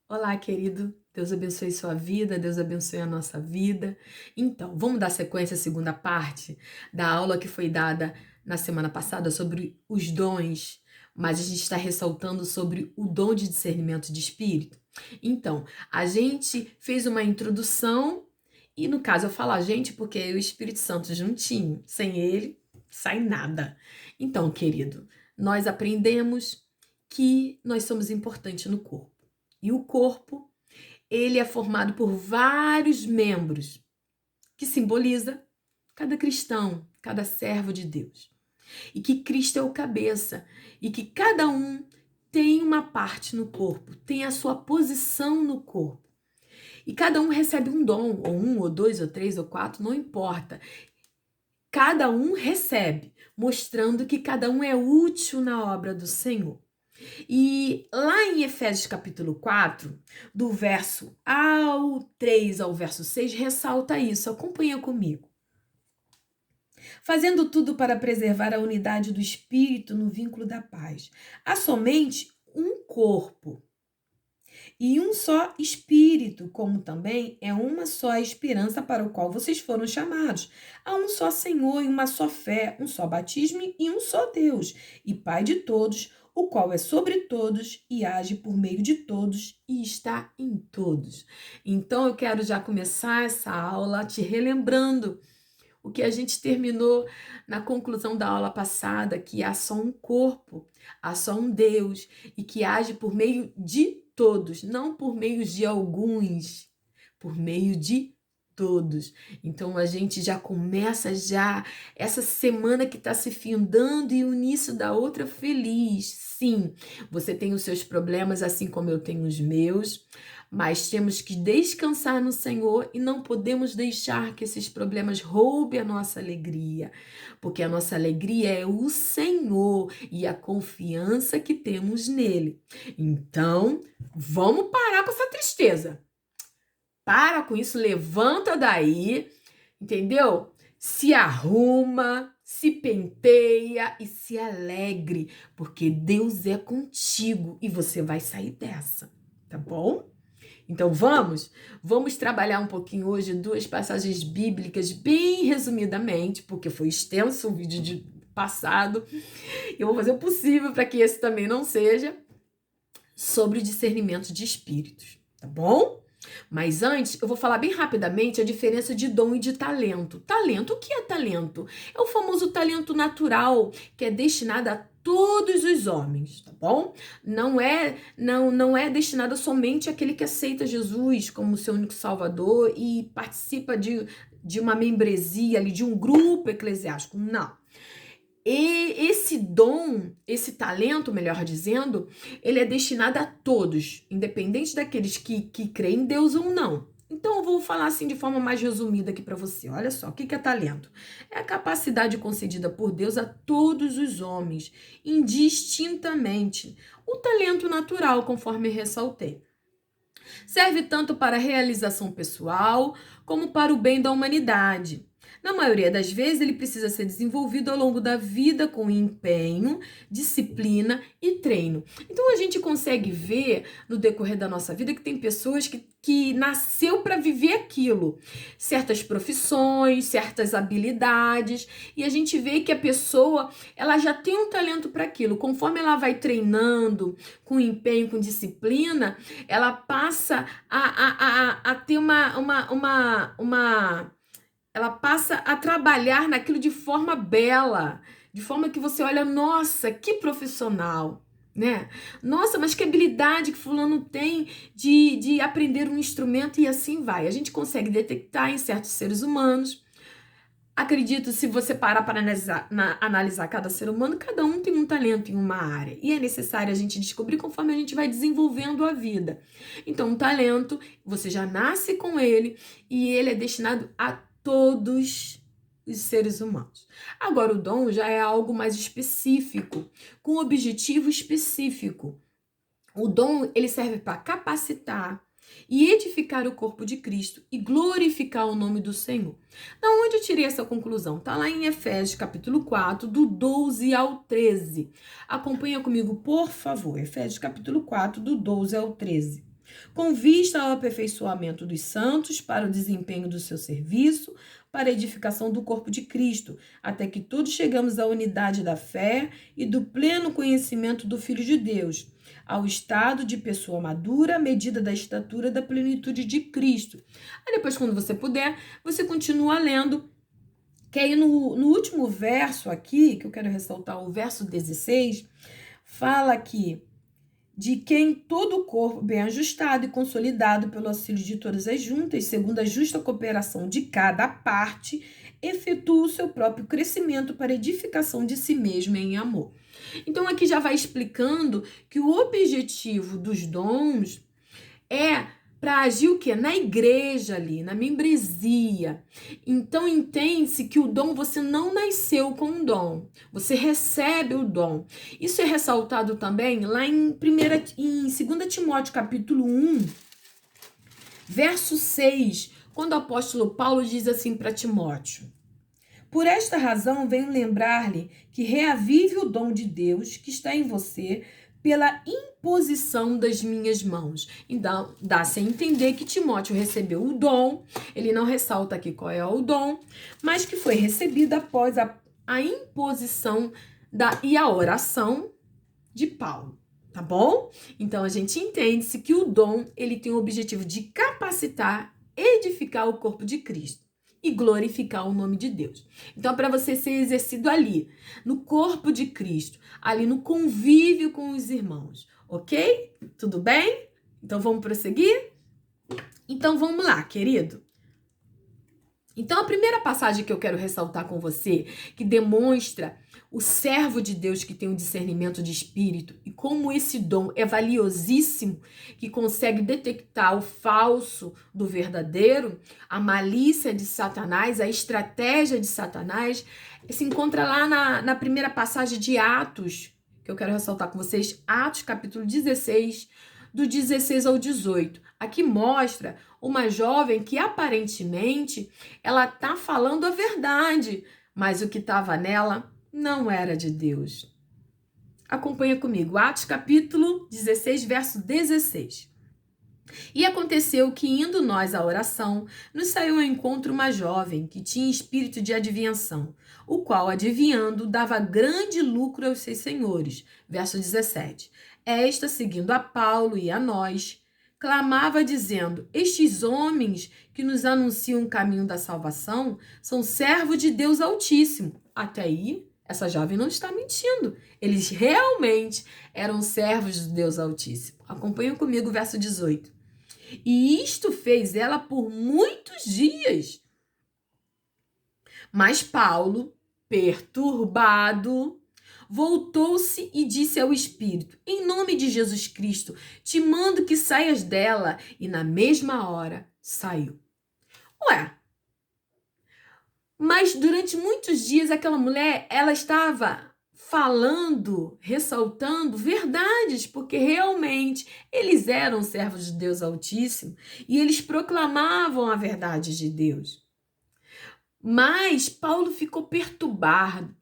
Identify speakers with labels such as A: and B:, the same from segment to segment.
A: Olá, querido. Deus abençoe sua vida, Deus abençoe a nossa vida. Então, vamos dar sequência à segunda parte da aula que foi dada na semana passada sobre os dons, mas a gente está ressaltando sobre o dom de discernimento de espírito. Então, a gente fez uma introdução e, no caso, eu falo a gente porque eu e o Espírito Santo juntinho, sem ele, sai nada. Então, querido, nós aprendemos que nós somos importantes no corpo. E o corpo, ele é formado por vários membros, que simboliza cada cristão, cada servo de Deus. E que Cristo é o cabeça, e que cada um tem uma parte no corpo, tem a sua posição no corpo. E cada um recebe um dom, ou um, ou dois, ou três, ou quatro, não importa. Cada um recebe, mostrando que cada um é útil na obra do Senhor. E lá em Efésios capítulo 4, do verso ao 3 ao verso 6, ressalta isso. Acompanha comigo. Fazendo tudo para preservar a unidade do espírito no vínculo da paz. Há somente um corpo e um só espírito, como também é uma só esperança para o qual vocês foram chamados. Há um só Senhor e uma só fé, um só batismo e um só Deus, e Pai de todos, o qual é sobre todos e age por meio de todos e está em todos. Então eu quero já começar essa aula te relembrando o que a gente terminou na conclusão da aula passada, que há só um corpo, há só um Deus e que age por meio de todos, não por meio de alguns, por meio de todos. Então a gente já começa já essa semana que está se findando e o início da outra feliz. Sim, você tem os seus problemas assim como eu tenho os meus, mas temos que descansar no Senhor e não podemos deixar que esses problemas roubem a nossa alegria, porque a nossa alegria é o Senhor e a confiança que temos nele. Então, vamos parar com essa tristeza. Para com isso, levanta daí, entendeu? Se arruma, se penteia e se alegre, porque Deus é contigo e você vai sair dessa, tá bom? Então vamos trabalhar um pouquinho hoje duas passagens bíblicas bem resumidamente, porque foi extenso o vídeo de passado. Eu vou fazer o possível para que esse também não seja sobre o discernimento de espíritos, tá bom? Mas antes, eu vou falar bem rapidamente a diferença de dom e de talento. Talento, o que é talento? É o famoso talento natural, que é destinado a todos os homens, tá bom? Não é destinado somente àquele que aceita Jesus como seu único salvador e participa de uma membresia ali, de um grupo eclesiástico. Não. E esse dom, esse talento, melhor dizendo, ele é destinado a todos, independente daqueles que creem em Deus ou não. Então, eu vou falar assim de forma mais resumida aqui para você. Olha só, o que é talento? É a capacidade concedida por Deus a todos os homens, indistintamente. O talento natural, conforme ressaltei. Serve tanto para a realização pessoal como para o bem da humanidade. Na maioria das vezes, ele precisa ser desenvolvido ao longo da vida com empenho, disciplina e treino. Então, a gente consegue ver no decorrer da nossa vida que tem pessoas que nasceu para viver aquilo, certas profissões, certas habilidades, e a gente vê que a pessoa ela já tem um talento para aquilo. Conforme ela vai treinando, com empenho, com disciplina, ela passa a ter ela passa a trabalhar naquilo de forma bela, de forma que você olha, nossa, que profissional, né? Nossa, mas que habilidade que fulano tem de aprender um instrumento e assim vai. A gente consegue detectar em certos seres humanos. Acredito, se você parar para analisar cada ser humano, cada um tem um talento em uma área. E é necessário a gente descobrir conforme a gente vai desenvolvendo a vida. Então, um talento, você já nasce com ele e ele é destinado a todos os seres humanos. Agora, o dom já é algo mais específico, com objetivo específico. O dom, ele serve para capacitar e edificar o corpo de Cristo e glorificar o nome do Senhor. Da onde eu tirei essa conclusão? Está lá em Efésios capítulo 4, do 12 ao 13. Acompanha comigo, por favor. Efésios capítulo 4, do 12 ao 13. com vista ao aperfeiçoamento dos santos, para o desempenho do seu serviço, para a edificação do corpo de Cristo, até que todos chegamos à unidade da fé e do pleno conhecimento do Filho de Deus, ao estado de pessoa madura, à medida da estatura da plenitude de Cristo. Aí depois, quando você puder, você continua lendo, que aí no último verso aqui, que eu quero ressaltar, o verso 16, fala aqui de quem todo o corpo bem ajustado e consolidado pelo auxílio de todas as juntas, segundo a justa cooperação de cada parte, efetua o seu próprio crescimento para edificação de si mesmo em amor. Então aqui já vai explicando que o objetivo dos dons é para agir o quê? Na igreja ali, na membresia. Então entende-se que o dom, você não nasceu com um dom, você recebe o dom. Isso é ressaltado também lá em 2 Timóteo capítulo 1, verso 6, quando o apóstolo Paulo diz assim para Timóteo: por esta razão venho lembrar-lhe que reavive o dom de Deus que está em você pela imposição das minhas mãos. Então, dá-se a entender que Timóteo recebeu o dom, ele não ressalta aqui qual é o dom, mas que foi recebido após a imposição e a oração de Paulo, tá bom? Então, a gente entende-se que o dom, ele tem o objetivo de capacitar, edificar o corpo de Cristo e glorificar o nome de Deus. Então, para você ser exercido ali, no corpo de Cristo, ali no convívio com os irmãos, ok? Tudo bem? Então, vamos prosseguir? Então, vamos lá, querido. Então, a primeira passagem que eu quero ressaltar com você, que demonstra o servo de Deus que tem um discernimento de espírito e como esse dom é valiosíssimo, que consegue detectar o falso do verdadeiro, a malícia de Satanás, a estratégia de Satanás, se encontra lá na primeira passagem de Atos, que eu quero ressaltar com vocês, Atos capítulo 16, do 16 ao 18. Aqui mostra uma jovem que aparentemente ela tá falando a verdade, mas o que estava nela não era de Deus. Acompanha comigo, Atos capítulo 16, verso 16. E aconteceu que, indo nós à oração, nos saiu ao encontro uma jovem que tinha espírito de adivinhação, o qual, adivinhando, dava grande lucro aos seus senhores. Verso 17. Esta, seguindo a Paulo e a nós, clamava dizendo: estes homens que nos anunciam o caminho da salvação são servos de Deus Altíssimo. Até aí, essa jovem não está mentindo. Eles realmente eram servos de Deus Altíssimo. Acompanhem comigo o verso 18. E isto fez ela por muitos dias. Mas Paulo, perturbado, voltou-se e disse ao Espírito: em nome de Jesus Cristo, te mando que saias dela. E na mesma hora saiu. Ué, mas durante muitos dias aquela mulher, ela estava falando, ressaltando verdades, porque realmente eles eram servos de Deus Altíssimo e eles proclamavam a verdade de Deus. Mas Paulo ficou perturbado,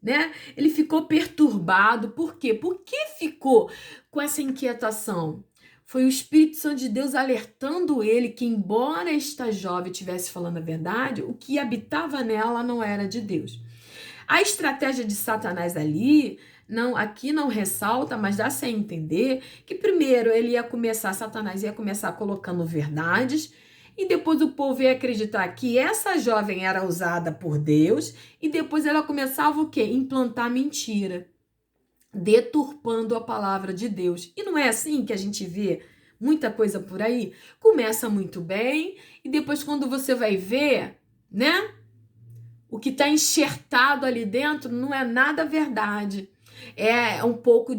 A: né? Ele ficou perturbado, por quê? Por que ficou com essa inquietação? Foi o Espírito Santo de Deus alertando ele que, embora esta jovem estivesse falando a verdade, o que habitava nela não era de Deus. A estratégia de Satanás ali, aqui não ressalta, mas dá-se a entender que primeiro Satanás ia começar colocando verdades, e depois o povo ia acreditar que essa jovem era usada por Deus, e depois ela começava o quê? Implantar mentira, deturpando a palavra de Deus. E não é assim que a gente vê muita coisa por aí? Começa muito bem, e depois quando você vai ver, né? O que está enxertado ali dentro não é nada verdade. É um pouco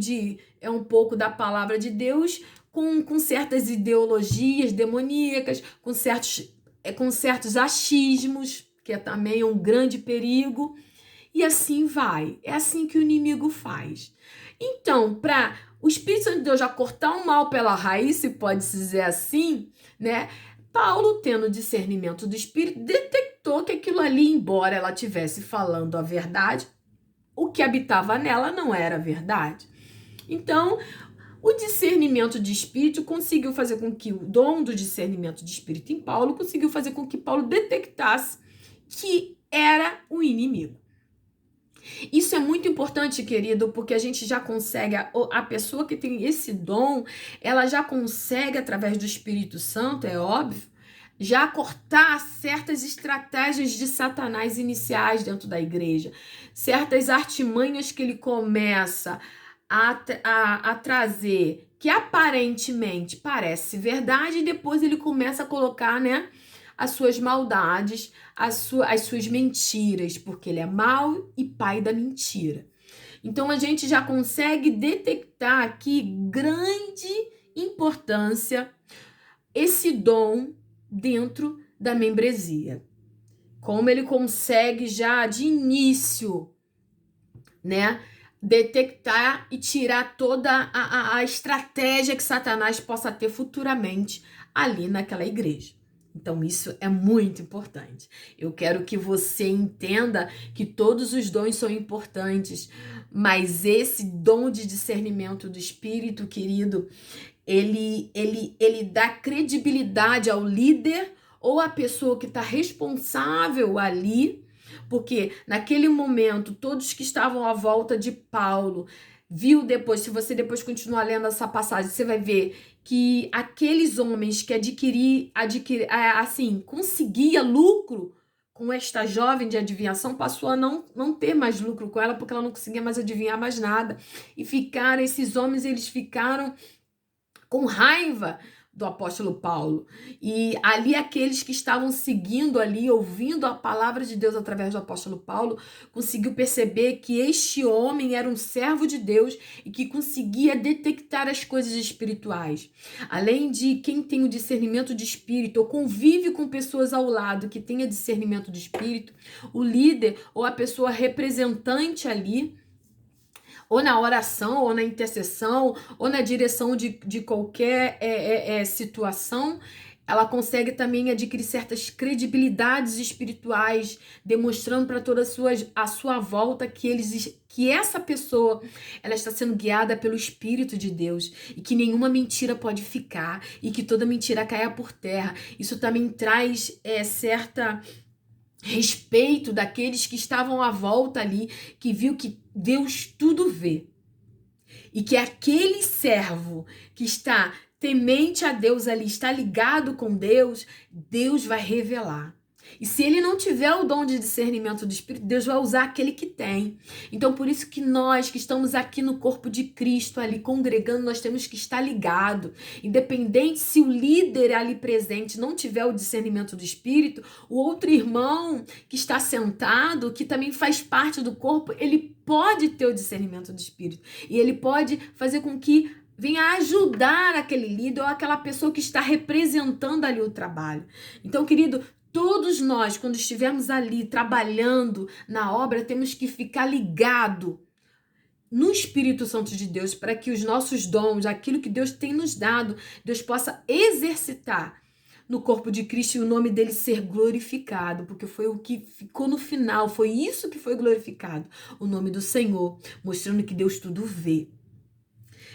A: da palavra de Deus com certas ideologias demoníacas, com certos achismos, que é também um grande perigo. E assim vai. É assim que o inimigo faz. Então, para o Espírito Santo de Deus já cortar o mal pela raiz, se pode dizer assim, né? Paulo, tendo discernimento do Espírito, detectou que aquilo ali, embora ela estivesse falando a verdade, o que habitava nela não era verdade. Então, O discernimento de espírito conseguiu fazer com que o dom do discernimento de espírito em Paulo conseguiu fazer com que Paulo detectasse que era o inimigo. Isso é muito importante, querido, porque a gente já consegue, a pessoa que tem esse dom, ela já consegue, através do Espírito Santo, é óbvio, já cortar certas estratégias de Satanás iniciais dentro da igreja, certas artimanhas que ele começa a trazer, que aparentemente parece verdade, e depois ele começa a colocar, né, as suas maldades, as suas mentiras, porque ele é mau e pai da mentira. Então a gente já consegue detectar aqui grande importância esse dom dentro da membresia. Como ele consegue já de início, né, detectar e tirar toda a estratégia que Satanás possa ter futuramente ali naquela igreja. Então, isso é muito importante. Eu quero que você entenda que todos os dons são importantes, mas esse dom de discernimento do Espírito, querido, ele dá credibilidade ao líder ou à pessoa que está responsável ali, porque naquele momento, todos que estavam à volta de Paulo, viu depois, se você depois continuar lendo essa passagem, você vai ver que aqueles homens que conseguia lucro com esta jovem de adivinhação, passou a não ter mais lucro com ela, porque ela não conseguia mais adivinhar mais nada. E esses homens, eles ficaram com raiva do apóstolo Paulo. E ali aqueles que estavam seguindo ali, ouvindo a palavra de Deus através do apóstolo Paulo, conseguiu perceber que este homem era um servo de Deus e que conseguia detectar as coisas espirituais. Além de quem tem o discernimento de espírito ou convive com pessoas ao lado que tenha discernimento de espírito, o líder ou a pessoa representante ali, ou na oração, ou na intercessão, ou na direção de qualquer situação, ela consegue também adquirir certas credibilidades espirituais, demonstrando para toda a sua volta que essa pessoa ela está sendo guiada pelo Espírito de Deus e que nenhuma mentira pode ficar e que toda mentira caia por terra. Isso também traz certa respeito daqueles que estavam à volta ali, que viu que Deus tudo vê. E que aquele servo que está temente a Deus ali, está ligado com Deus, Deus vai revelar. E se ele não tiver o dom de discernimento do Espírito, Deus vai usar aquele que tem. Então, por isso que nós que estamos aqui no corpo de Cristo, ali congregando, nós temos que estar ligado. Independente se o líder ali presente não tiver o discernimento do Espírito, o outro irmão que está sentado, que também faz parte do corpo, ele pode ter o discernimento do Espírito. E ele pode fazer com que venha ajudar aquele líder ou aquela pessoa que está representando ali o trabalho. Então, querido, todos nós, quando estivermos ali trabalhando na obra, temos que ficar ligado no Espírito Santo de Deus para que os nossos dons, aquilo que Deus tem nos dado, Deus possa exercitar no corpo de Cristo e o nome dele ser glorificado, porque foi o que ficou no final, foi isso que foi glorificado, o nome do Senhor, mostrando que Deus tudo vê.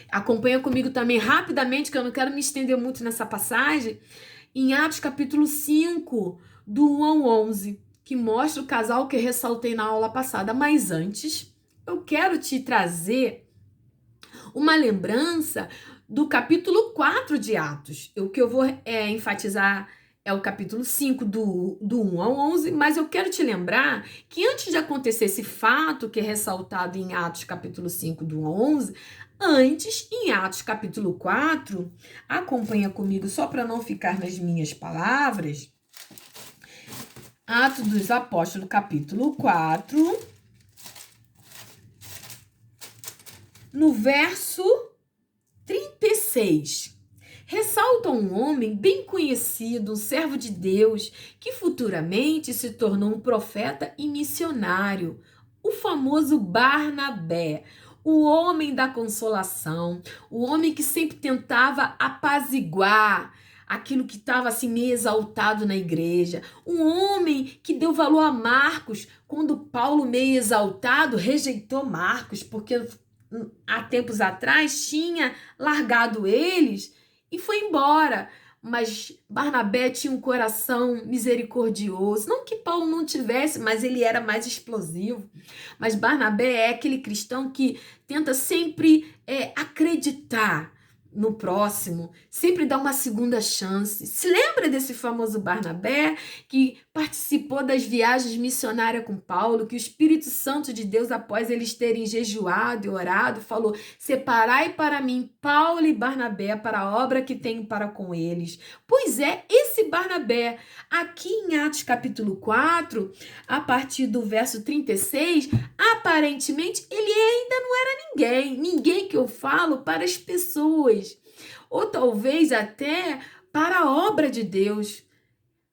A: Acompanha comigo também rapidamente, que eu não quero me estender muito nessa passagem, em Atos capítulo 5, do 1 ao 11, que mostra o casal que ressaltei na aula passada. Mas antes, eu quero te trazer uma lembrança do capítulo 4 de Atos. O que eu vou enfatizar é o capítulo 5, do 1 ao 11, mas eu quero te lembrar que antes de acontecer esse fato que é ressaltado em Atos capítulo 5, do 1 ao 11, antes, em Atos capítulo 4, acompanha comigo só para não ficar nas minhas palavras, Atos dos Apóstolos capítulo 4, no verso 36. Ressalta um homem bem conhecido, um servo de Deus, que futuramente se tornou um profeta e missionário, o famoso Barnabé, o homem da consolação, o homem que sempre tentava apaziguar aquilo que estava assim meio exaltado na igreja, um homem que deu valor a Marcos, quando Paulo, meio exaltado, rejeitou Marcos, porque há tempos atrás, tinha largado eles e foi embora. Mas Barnabé tinha um coração misericordioso. Não que Paulo não tivesse, mas ele era mais explosivo. Mas Barnabé é aquele cristão que tenta sempre acreditar no próximo, sempre dar uma segunda chance. Se lembra desse famoso Barnabé que participou das viagens missionárias com Paulo, que o Espírito Santo de Deus, após eles terem jejuado e orado, falou: separai para mim Paulo e Barnabé para a obra que tenho para com eles. Pois é, esse Barnabé, aqui em Atos capítulo 4, a partir do verso 36, aparentemente ele ainda não era ninguém que eu falo para as pessoas, ou talvez até para a obra de Deus.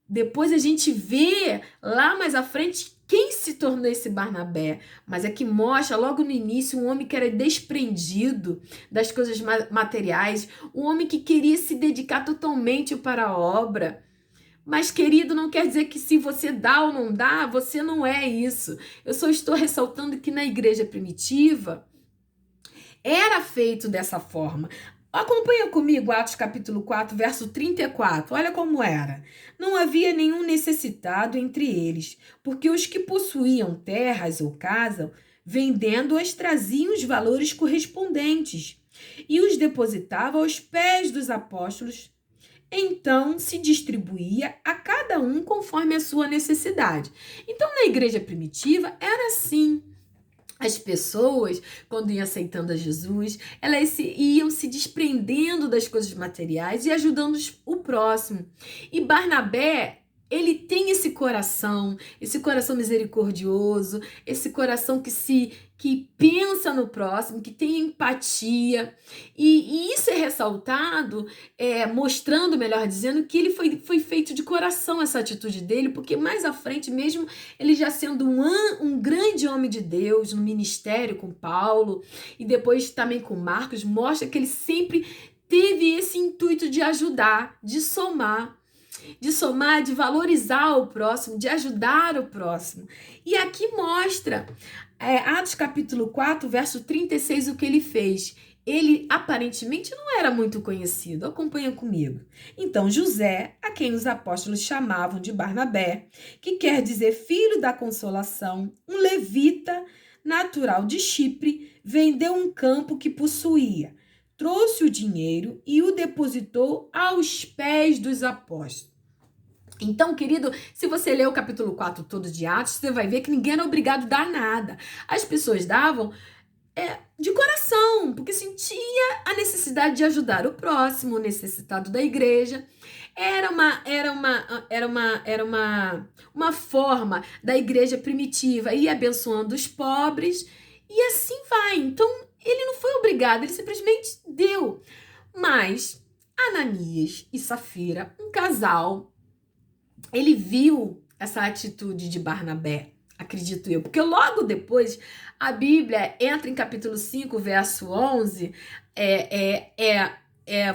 A: Depois a gente vê lá mais à frente quem se tornou esse Barnabé, mas é que mostra logo no início um homem que era desprendido das coisas materiais, um homem que queria se dedicar totalmente para a obra. Mas, querido, não quer dizer que se você dá ou não dá, você não é isso. Eu só estou ressaltando que na igreja primitiva era feito dessa forma. Acompanha comigo Atos capítulo 4, verso 34. Olha como era. Não havia nenhum necessitado entre eles, porque os que possuíam terras ou casas, vendendo-as, traziam os valores correspondentes e os depositavam aos pés dos apóstolos. Então se distribuía a cada um conforme a sua necessidade. Então, na igreja primitiva, era assim. As pessoas, quando iam aceitando a Jesus, elas iam se desprendendo das coisas materiais e ajudando o próximo. E Barnabé, ele tem esse coração misericordioso, esse coração que pensa no próximo, que tem empatia. E isso é ressaltado, mostrando, melhor dizendo, que ele foi feito de coração, essa atitude dele, porque mais à frente, mesmo ele já sendo um grande homem de Deus no ministério com Paulo, e depois também com Marcos, mostra que ele sempre teve esse intuito de ajudar, de somar, de valorizar o próximo, de ajudar o próximo. E aqui mostra, Atos capítulo 4, verso 36, o que ele fez. Ele aparentemente não era muito conhecido. Acompanha comigo. Então José, a quem os apóstolos chamavam de Barnabé, que quer dizer filho da consolação, um levita natural de Chipre, vendeu um campo que possuía, trouxe o dinheiro e o depositou aos pés dos apóstolos. Então, querido, se você ler o capítulo 4 todo de Atos, você vai ver que ninguém era obrigado a dar nada. As pessoas davam de coração, porque sentia a necessidade de ajudar o próximo, o necessitado da igreja. Era uma forma da igreja primitiva ir abençoando os pobres, e assim vai. Então, ele não foi obrigado, ele simplesmente deu. Mas Ananias e Safira, um casal, ele viu essa atitude de Barnabé, acredito eu, porque logo depois a Bíblia entra em capítulo 5, verso 11,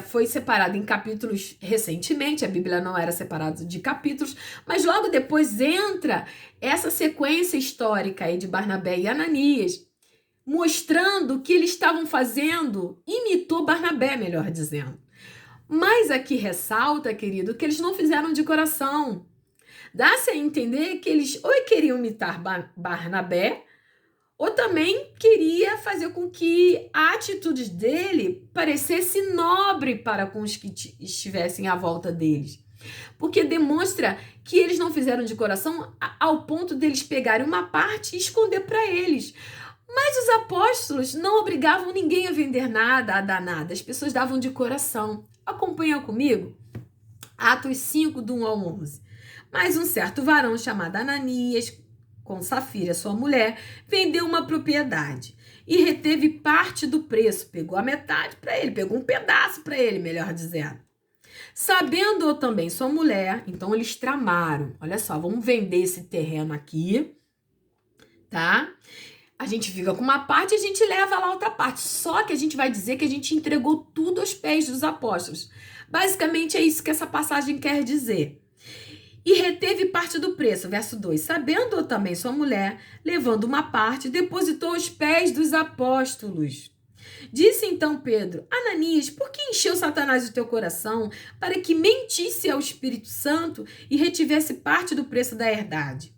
A: foi separado em capítulos recentemente, a Bíblia não era separada de capítulos, mas logo depois entra essa sequência histórica aí de Barnabé e Ananias, mostrando o que eles estavam fazendo, imitou Barnabé, melhor dizendo. Mas aqui ressalta, querido, que eles não fizeram de coração. Dá-se a entender que eles ou queriam imitar Barnabé, ou também queria fazer com que a atitude dele parecesse nobre para com os que estivessem à volta deles. Porque demonstra que eles não fizeram de coração ao ponto deles pegarem uma parte e esconder para eles. Mas os apóstolos não obrigavam ninguém a vender nada, a dar nada. As pessoas davam de coração. Acompanha comigo? Atos 5, do 1 ao 11. Mas um certo varão chamado Ananias, com Safira, sua mulher, vendeu uma propriedade e reteve parte do preço. Pegou a metade para ele, pegou um pedaço para ele, melhor dizendo. Sabendo também sua mulher, então eles tramaram. Olha só, vamos vender esse terreno aqui, tá? A gente fica com uma parte e a gente leva lá outra parte. Só que a gente vai dizer que a gente entregou tudo aos pés dos apóstolos. Basicamente é isso que essa passagem quer dizer. e reteve parte do preço. Verso 2. Sabendo também sua mulher, levando uma parte, depositou aos pés dos apóstolos. Disse então Pedro: Ananias, por que encheu Satanás o teu coração para que mentisse ao Espírito Santo e retivesse parte do preço da herdade?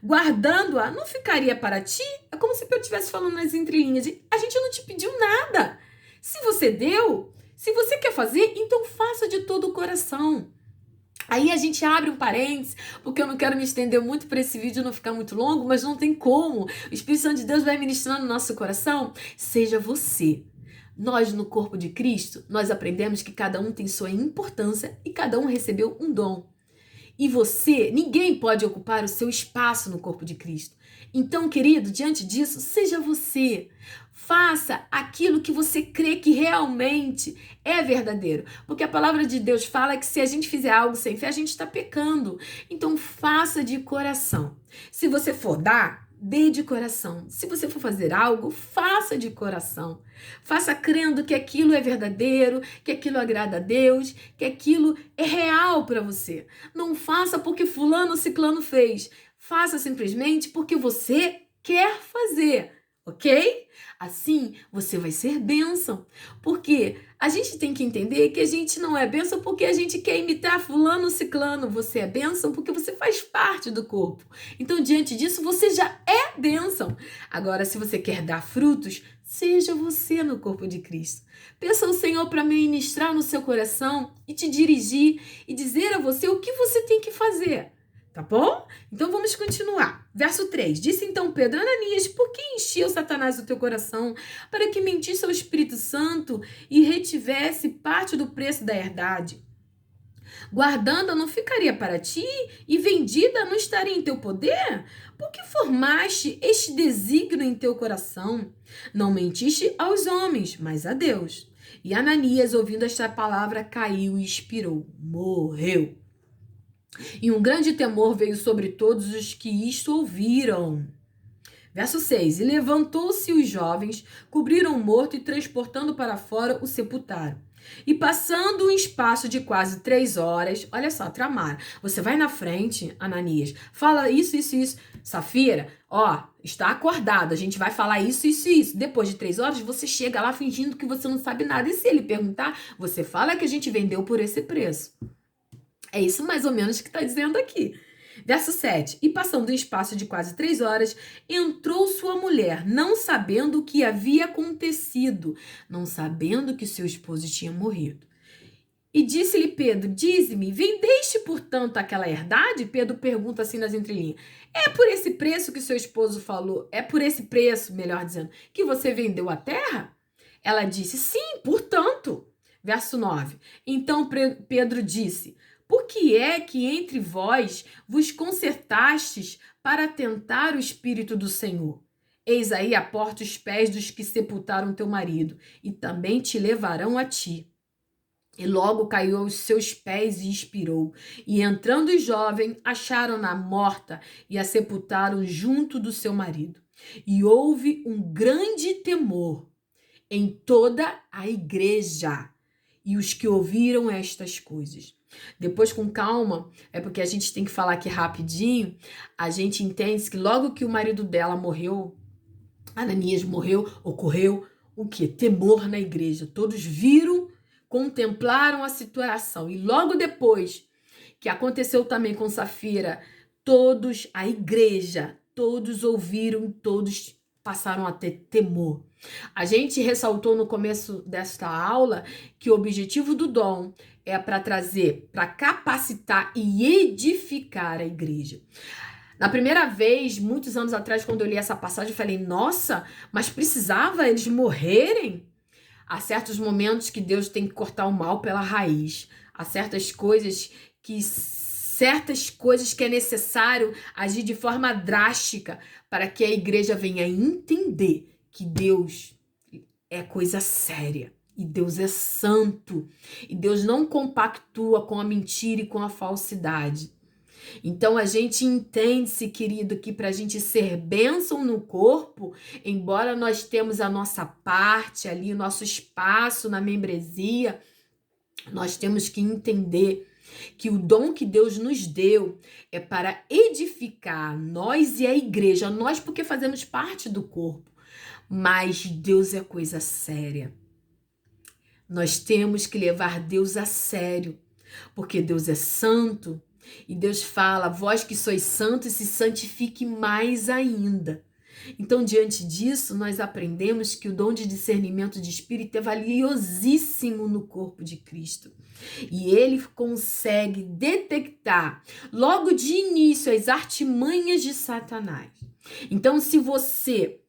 A: Guardando-a, não ficaria para ti? É como se eu estivesse falando nas entrelinhas. A gente não te pediu nada. Se você deu, se você quer fazer, então faça de todo o coração. Aí a gente abre um parênteses, porque eu não quero me estender muito para esse vídeo não ficar muito longo, mas não tem como. O Espírito Santo de Deus vai ministrando no nosso coração. Seja você. Nós, no corpo de Cristo, nós aprendemos que cada um tem sua importância e cada um recebeu um dom. E você, ninguém pode ocupar o seu espaço no corpo de Cristo. Então, querido, diante disso, seja você. Faça aquilo que você crê que realmente é verdadeiro. Porque a palavra de Deus fala que se a gente fizer algo sem fé, a gente está pecando. Então, faça de coração. Se você for dar, dê de coração. Se você for fazer algo, faça de coração. Faça crendo que aquilo é verdadeiro, que aquilo agrada a Deus, que aquilo é real para você. Não faça porque fulano ou ciclano fez. Faça simplesmente porque você quer fazer, ok? Assim, você vai ser bênção. Porque a gente tem que entender que a gente não é bênção porque a gente quer imitar fulano ou ciclano. Você é bênção porque você faz parte do corpo. Então, diante disso, você já é bênção. Agora, se você quer dar frutos, seja você no corpo de Cristo. Peça ao Senhor para ministrar no seu coração e te dirigir e dizer a você o que você tem que fazer. Tá bom? Então vamos continuar. Verso 3. Disse então Pedro: Ananias, por que encheu Satanás o teu coração para que mentisse ao Espírito Santo e retivesse parte do preço da herdade? Guardando não ficaria para ti e vendida não estaria em teu poder? Por que formaste este desígnio em teu coração? Não mentiste aos homens, mas a Deus. E Ananias, ouvindo esta palavra, caiu e expirou, morreu. E um grande temor veio sobre todos os que isto ouviram. Verso 6. E levantou-se os jovens, cobriram o morto e transportando para fora o sepultaram. E passando um espaço de quase 3 horas, olha só, tramaram. Você vai na frente, Ananias, fala isso. Safira, ó, está acordado, a gente vai falar isso. Depois de 3 horas, você chega lá fingindo que você não sabe nada. E se ele perguntar, você fala que a gente vendeu por esse preço. É isso mais ou menos que está dizendo aqui. Verso 7. E passando um espaço de quase 3 horas, entrou sua mulher, não sabendo o que havia acontecido, não sabendo que seu esposo tinha morrido. E disse-lhe Pedro: dize-me, vendeste, portanto, aquela herdade? Pedro pergunta assim nas entrelinhas. É por esse preço que seu esposo falou, é por esse preço, melhor dizendo, que você vendeu a terra? Ela disse: sim, portanto. Verso 9. Então Pedro disse: por que é que entre vós vos concertastes para tentar o Espírito do Senhor? Eis aí a porta os pés dos que sepultaram teu marido, e também te levarão a ti. E logo caiu aos seus pés e expirou. E entrando os jovens, acharam-na morta e a sepultaram junto do seu marido. E houve um grande temor em toda a igreja e os que ouviram estas coisas. Depois, com calma, é porque a gente tem que falar aqui rapidinho, a gente entende que logo que o marido dela morreu, Ananias morreu, ocorreu o quê? Temor na igreja. Todos viram, contemplaram a situação. E logo depois, que aconteceu também com Safira, todos, a igreja, todos ouviram, todos passaram a ter temor. A gente ressaltou no começo desta aula que o objetivo do dom é para trazer, para capacitar e edificar a igreja. Na primeira vez, muitos anos atrás, quando eu li essa passagem, eu falei, nossa, mas precisava eles morrerem? Há certos momentos que Deus tem que cortar o mal pela raiz. Há certas coisas que é necessário agir de forma drástica para que a igreja venha entender que Deus é coisa séria. E Deus é santo. E Deus não compactua com a mentira e com a falsidade. Então a gente entende-se, querido, que para a gente ser bênção no corpo, embora nós temos a nossa parte ali, o nosso espaço na membresia, nós temos que entender que o dom que Deus nos deu é para edificar nós e a igreja, nós porque fazemos parte do corpo, mas Deus é coisa séria. Nós temos que levar Deus a sério, porque Deus é santo e Deus fala: vós que sois santos, se santifique mais ainda. Então, diante disso, nós aprendemos que o dom de discernimento de espírito é valiosíssimo no corpo de Cristo. E ele consegue detectar logo de início as artimanhas de Satanás. Então, se você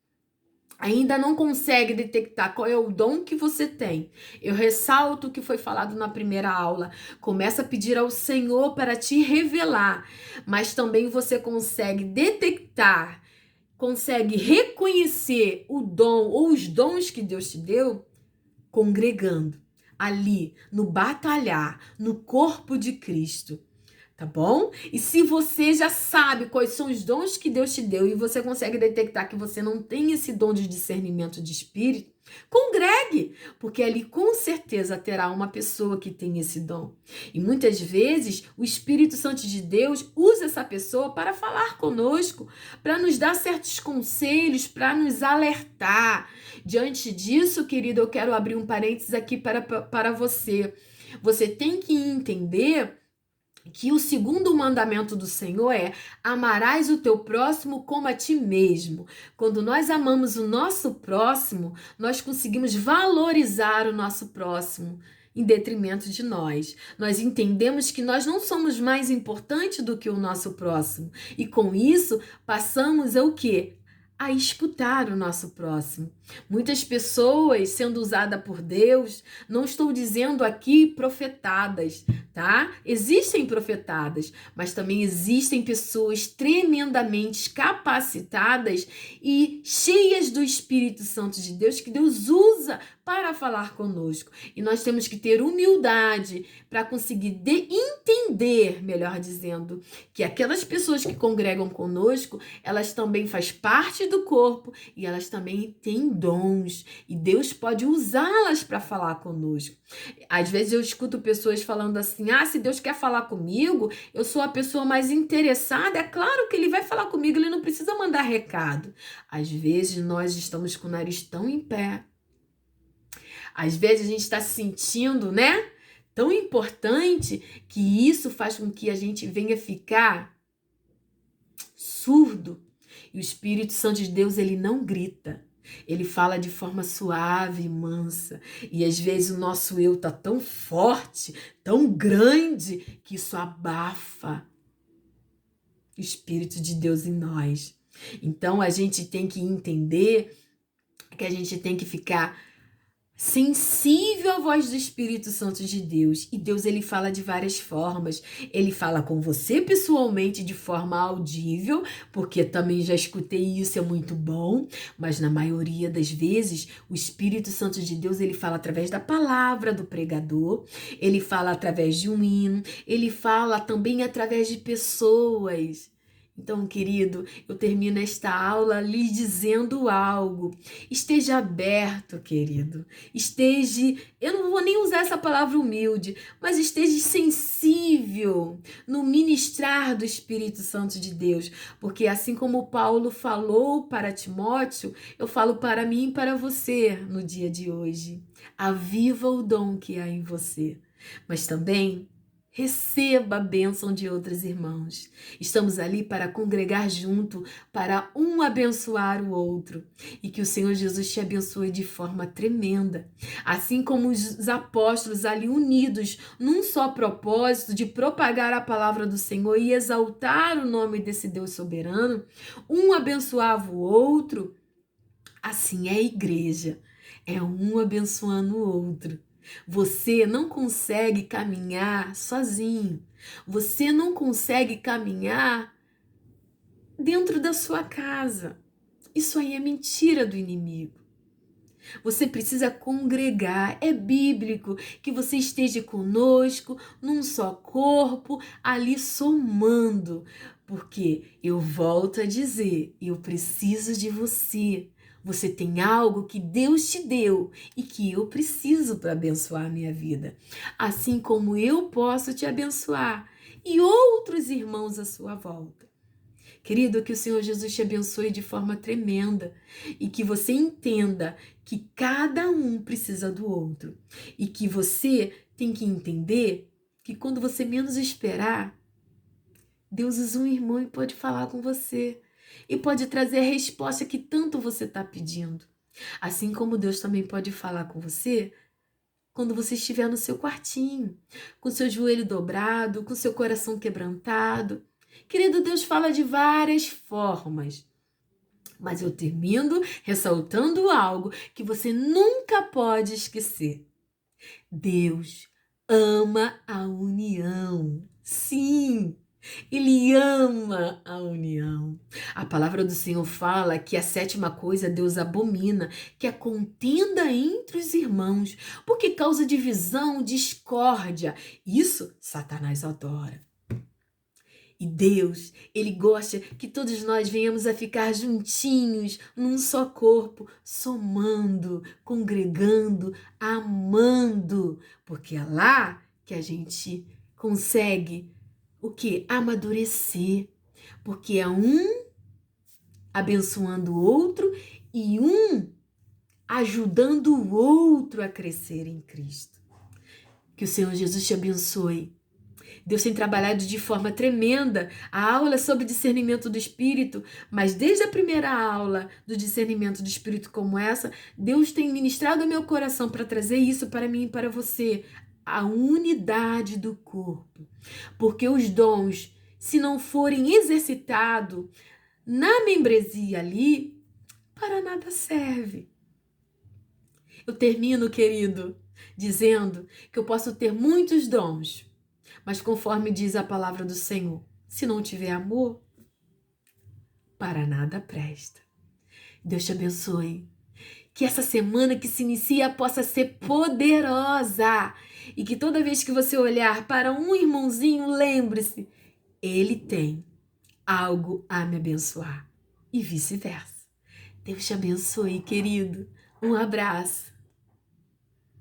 A: ainda não consegue detectar qual é o dom que você tem, eu ressalto o que foi falado na primeira aula. Começa a pedir ao Senhor para te revelar, mas também você consegue detectar, consegue reconhecer o dom ou os dons que Deus te deu congregando ali, no batalhar, no corpo de Cristo. Tá bom? E se você já sabe quais são os dons que Deus te deu e você consegue detectar que você não tem esse dom de discernimento de espírito, congregue, porque ali com certeza terá uma pessoa que tem esse dom. E muitas vezes o Espírito Santo de Deus usa essa pessoa para falar conosco, para nos dar certos conselhos, para nos alertar. Diante disso, querido, eu quero abrir um parênteses aqui para você. Você tem que entender que o segundo mandamento do Senhor é: amarás o teu próximo como a ti mesmo. Quando nós amamos o nosso próximo, nós conseguimos valorizar o nosso próximo em detrimento de nós. Nós entendemos que nós não somos mais importantes do que o nosso próximo. E com isso, passamos a o quê? A escutar o nosso próximo. Muitas pessoas sendo usadas por Deus, não estou dizendo aqui profetadas, tá? Existem profetadas, mas também existem pessoas tremendamente capacitadas e cheias do Espírito Santo de Deus, que Deus usa para falar conosco. E nós temos que ter humildade para conseguir entender, melhor dizendo, que aquelas pessoas que congregam conosco, elas também fazem parte do corpo e elas também têm dons. E Deus pode usá-las para falar conosco. Às vezes eu escuto pessoas falando assim: ah, se Deus quer falar comigo, eu sou a pessoa mais interessada. É claro que ele vai falar comigo, ele não precisa mandar recado. Às vezes nós estamos com o nariz tão em pé. Às vezes a gente está se sentindo, né, tão importante, que isso faz com que a gente venha ficar surdo. E o Espírito Santo de Deus, ele não grita. Ele fala de forma suave e mansa. E às vezes o nosso eu tá tão forte, tão grande, que isso abafa o Espírito de Deus em nós. Então a gente tem que entender que a gente tem que ficar sensível à voz do Espírito Santo de Deus. E Deus, ele fala de várias formas. Ele fala com você pessoalmente de forma audível, porque também já escutei isso, é muito bom, mas na maioria das vezes o Espírito Santo de Deus, ele fala através da palavra do pregador, ele fala através de um hino, ele fala também através de pessoas. Então, querido, eu termino esta aula lhe dizendo algo. Esteja aberto, querido. Esteja, eu não vou nem usar essa palavra humilde, mas esteja sensível no ministrar do Espírito Santo de Deus. Porque assim como Paulo falou para Timóteo, eu falo para mim e para você no dia de hoje. Aviva o dom que há em você, mas também receba a bênção de outros irmãos. Estamos ali para congregar junto, para um abençoar o outro. E que o Senhor Jesus te abençoe de forma tremenda. Assim como os apóstolos ali unidos num só propósito de propagar a palavra do Senhor e exaltar o nome desse Deus soberano, um abençoava o outro. Assim é a igreja. É um abençoando o outro. Você não consegue caminhar sozinho. Você não consegue caminhar dentro da sua casa. Isso aí é mentira do inimigo. Você precisa congregar. É bíblico que você esteja conosco num só corpo, ali somando. Porque eu volto a dizer, eu preciso de você. Você tem algo que Deus te deu e que eu preciso para abençoar a minha vida. Assim como eu posso te abençoar e outros irmãos à sua volta. Querido, que o Senhor Jesus te abençoe de forma tremenda e que você entenda que cada um precisa do outro e que você tem que entender que quando você menos esperar, Deus usa um irmão e pode falar com você e pode trazer a resposta que tanto você está pedindo. Assim como Deus também pode falar com você quando você estiver no seu quartinho, com seu joelho dobrado, com seu coração quebrantado. Querido, Deus fala de várias formas, mas eu termino ressaltando algo que você nunca pode esquecer. Deus ama a união. Sim, Ele ama a união. A palavra do Senhor fala que a sétima coisa Deus abomina, que é a contenda entre os irmãos, porque causa divisão, discórdia. Isso Satanás adora. E Deus, Ele gosta que todos nós venhamos a ficar juntinhos, num só corpo, somando, congregando, amando, porque é lá que a gente consegue o quê? Amadurecer, porque é um abençoando o outro e um ajudando o outro a crescer em Cristo. Que o Senhor Jesus te abençoe. Deus tem trabalhado de forma tremenda a aula sobre discernimento do Espírito, mas desde a primeira aula do discernimento do Espírito como essa, Deus tem ministrado o meu coração para trazer isso para mim e para você, a unidade do corpo. Porque os dons, se não forem exercitados na membresia ali, para nada serve. Eu termino, querido, dizendo que eu posso ter muitos dons, mas conforme diz a palavra do Senhor, se não tiver amor, para nada presta. Deus te abençoe. Que essa semana que se inicia possa ser poderosa. E que toda vez que você olhar para um irmãozinho, lembre-se, ele tem algo a me abençoar. E vice-versa. Deus te abençoe, querido. Um abraço.